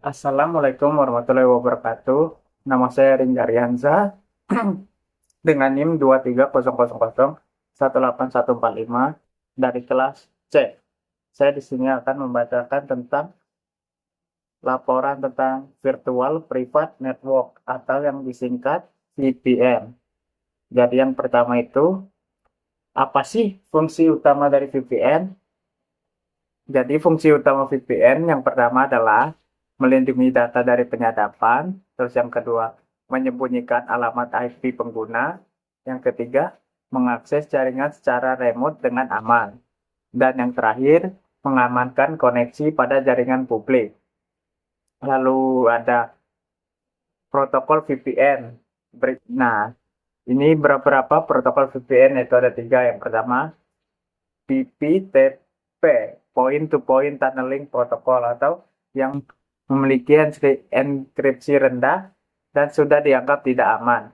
Assalamualaikum warahmatullahi wabarakatuh. Nama saya Ringa Rianza dengan NIM 230001815 dari kelas C. Saya di sini akan membacakan tentang laporan tentang Virtual Private Network atau yang disingkat VPN. Jadi yang pertama itu, apa sih fungsi utama dari VPN? Jadi fungsi utama VPN yang pertama adalah melindungi data dari penyadapan, terus yang kedua menyembunyikan alamat IP pengguna, yang ketiga mengakses jaringan secara remote dengan aman, dan yang terakhir mengamankan koneksi pada jaringan publik. Lalu ada protokol VPN. Nah, ini beberapa protokol VPN, yaitu ada tiga. Yang pertama PPTP, Point to Point Tunneling Protocol, atau yang memiliki enkripsi rendah dan sudah dianggap tidak aman.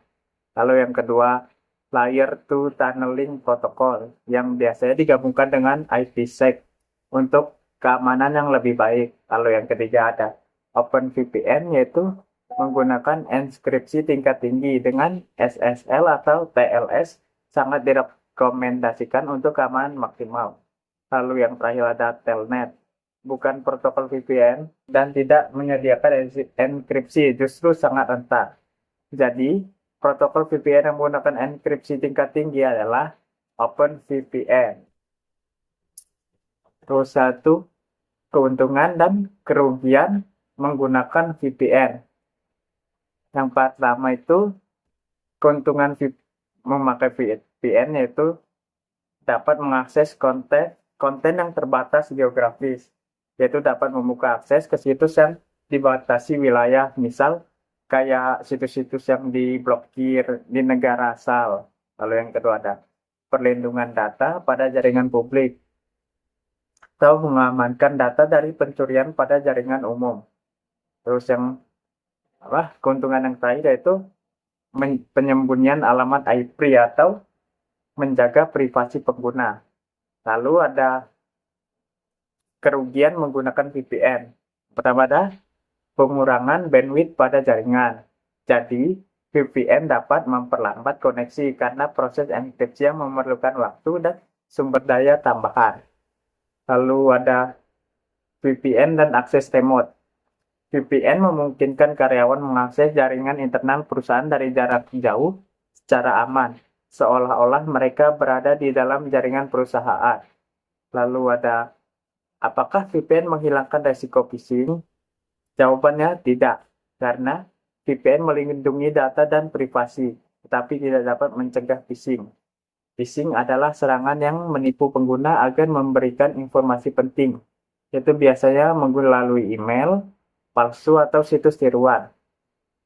Lalu yang kedua, Layer 2 Tunneling Protocol, yang biasanya digabungkan dengan IPsec untuk keamanan yang lebih baik. Lalu yang ketiga ada OpenVPN, yaitu menggunakan enkripsi tingkat tinggi dengan SSL atau TLS, sangat direkomendasikan untuk keamanan maksimal. Lalu yang terakhir ada Telnet, bukan protokol VPN dan tidak menyediakan enkripsi, justru sangat rentan. Jadi, protokol VPN yang menggunakan enkripsi tingkat tinggi adalah OpenVPN. Terus satu, keuntungan dan kerugian menggunakan VPN. Yang pertama itu, keuntungan memakai VPN yaitu dapat mengakses konten yang terbatas geografis, yaitu dapat membuka akses ke situs yang dibatasi wilayah, misal kayak situs-situs yang diblokir di negara asal. Lalu yang kedua ada perlindungan data pada jaringan publik, atau mengamankan data dari pencurian pada jaringan umum. Terus yang keuntungan yang terakhir yaitu penyembunyian alamat IP atau menjaga privasi pengguna. Lalu ada kerugian menggunakan VPN. Pertama ada pengurangan bandwidth pada jaringan. Jadi, VPN dapat memperlambat koneksi karena proses enkripsi yang memerlukan waktu dan sumber daya tambahan. Lalu ada VPN dan akses remote. VPN memungkinkan karyawan mengakses jaringan internal perusahaan dari jarak jauh secara aman, seolah-olah mereka berada di dalam jaringan perusahaan. Lalu ada, apakah VPN menghilangkan resiko phishing? Jawabannya tidak, karena VPN melindungi data dan privasi, tetapi tidak dapat mencegah phishing. Phishing adalah serangan yang menipu pengguna agar memberikan informasi penting, yaitu biasanya melalui email, palsu, atau situs tiruan.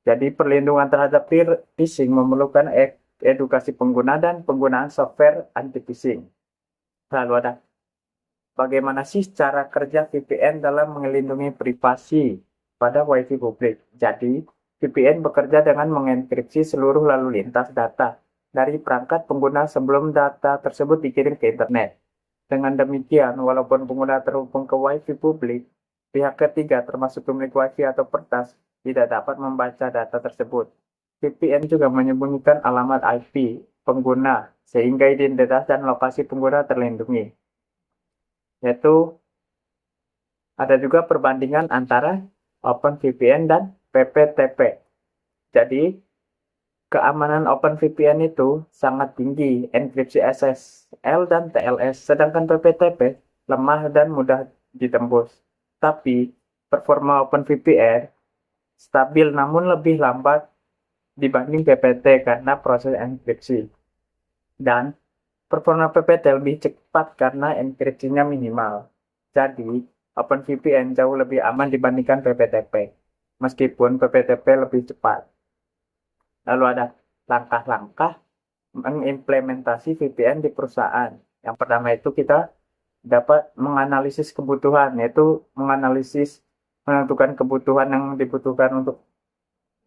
Jadi perlindungan terhadap phishing memerlukan edukasi pengguna dan penggunaan software anti-phishing. Lalu ada, bagaimana sih cara kerja VPN dalam melindungi privasi pada WiFi publik? Jadi, VPN bekerja dengan mengenkripsi seluruh lalu lintas data dari perangkat pengguna sebelum data tersebut dikirim ke internet. Dengan demikian, walaupun pengguna terhubung ke WiFi publik, pihak ketiga termasuk pemilik WiFi atau pertas tidak dapat membaca data tersebut. VPN juga menyembunyikan alamat IP pengguna sehingga identitas dan lokasi pengguna terlindungi. Yaitu ada juga perbandingan antara OpenVPN dan PPTP. Jadi, keamanan OpenVPN itu sangat tinggi, enkripsi SSL dan TLS, sedangkan PPTP lemah dan mudah ditembus. Tapi, performa OpenVPN stabil namun lebih lambat dibanding PPT karena proses enkripsi. Dan performa PPT lebih cepat karena enkripsinya minimal. Jadi, OpenVPN jauh lebih aman dibandingkan PPTP, meskipun PPTP lebih cepat. Lalu ada langkah-langkah mengimplementasi VPN di perusahaan. Yang pertama itu kita dapat menganalisis kebutuhan, yaitu menentukan kebutuhan yang dibutuhkan untuk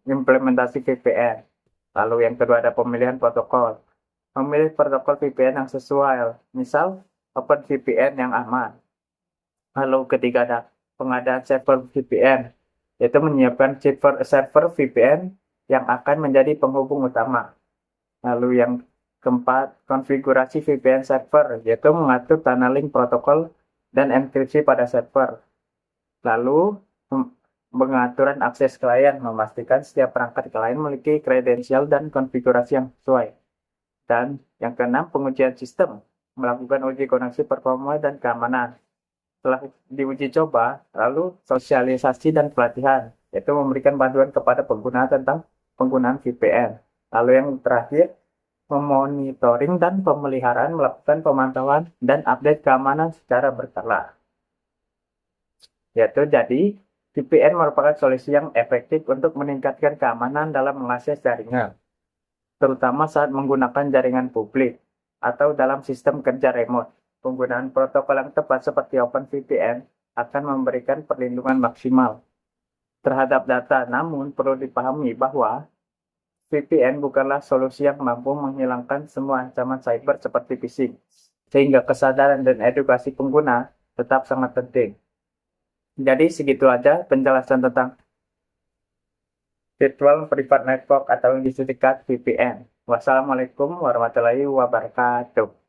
implementasi VPN. Lalu yang kedua ada pemilihan protokol. Memilih protokol VPN yang sesuai, misal OpenVPN yang aman. Lalu ketiga ada pengadaan server VPN. yaitu menyiapkan server VPN yang akan menjadi penghubung utama. Lalu yang keempat, konfigurasi VPN server, yaitu mengatur tunneling protokol dan enkripsi pada server. Lalu, pengaturan akses klien, memastikan setiap perangkat klien memiliki kredensial dan konfigurasi yang sesuai. Dan yang keenam, pengujian sistem, melakukan uji koneksi performa dan keamanan. Setelah diuji coba, lalu sosialisasi dan pelatihan, yaitu memberikan bantuan kepada pengguna tentang penggunaan VPN. Lalu yang terakhir, memonitoring dan pemeliharaan, melakukan pemantauan dan update keamanan secara berkala. Yaitu jadi, VPN merupakan solusi yang efektif untuk meningkatkan keamanan dalam mengakses jaringan, terutama saat menggunakan jaringan publik atau dalam sistem kerja remote. Penggunaan protokol yang tepat seperti OpenVPN akan memberikan perlindungan maksimal terhadap data, namun perlu dipahami bahwa VPN bukanlah solusi yang mampu menghilangkan semua ancaman cyber seperti phishing, sehingga kesadaran dan edukasi pengguna tetap sangat penting. Jadi segitu aja penjelasan tentang Virtual Private Network atau yang disingkat VPN. Wassalamualaikum warahmatullahi wabarakatuh.